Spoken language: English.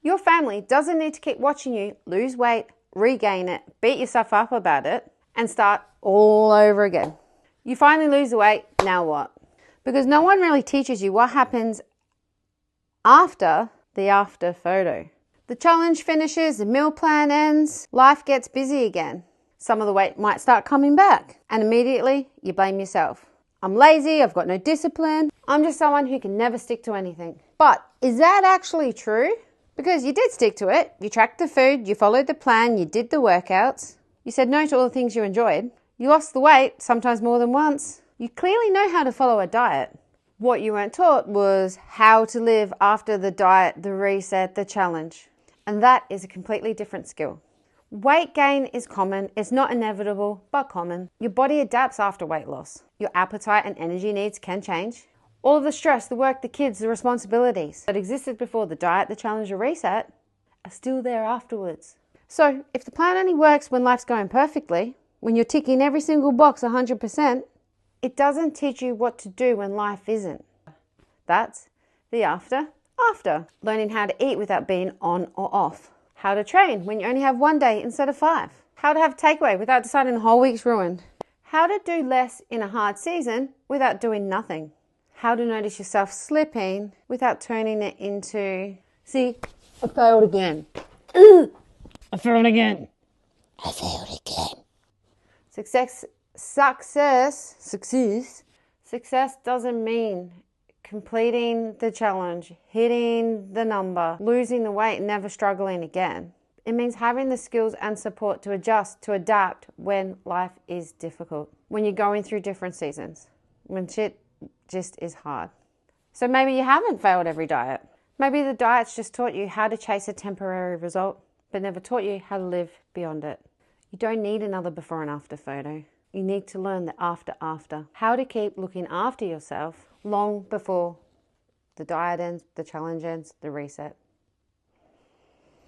Your family doesn't need to keep watching you lose weight, regain it, beat yourself up about it, and start all over again. You finally lose the weight, now what? Because no one really teaches you what happens after the after photo. The challenge finishes, the meal plan ends, life gets busy again. Some of the weight might start coming back, and immediately you blame yourself. I'm lazy, I've got no discipline, I'm just someone who can never stick to anything. But is that actually true? Because you did stick to it. You tracked the food, you followed the plan, you did the workouts, you said no to all the things you enjoyed, you lost the weight, sometimes more than once. You clearly know how to follow a diet. What you weren't taught was how to live after the diet, the reset, the challenge. And that is a completely different skill. Weight gain is common. It's not inevitable, but common. Your body adapts after weight loss. Your appetite and energy needs can change. All of the stress, the work, the kids, the responsibilities that existed before the diet, the challenge, or reset are still there afterwards. So if the plan only works when life's going perfectly, when you're ticking every single box 100%, it doesn't teach you what to do when life isn't. That's the after. Learning how to eat without being on or off. How to train when you only have 1 day instead of 5. How to have takeaway without deciding the whole week's ruined. How to do less in a hard season without doing nothing. How to notice yourself slipping without turning it into, see, I failed again. I failed again. Success doesn't mean completing the challenge, hitting the number, losing the weight, never struggling again. It means having the skills and support to adjust, to adapt when life is difficult, when you're going through different seasons, when shit just is hard. So maybe you haven't failed every diet. Maybe the diet's just taught you how to chase a temporary result, but never taught you how to live beyond it. You don't need another before and after photo. You need to learn the after, how to keep looking after yourself long before the diet ends, the challenge ends, the reset.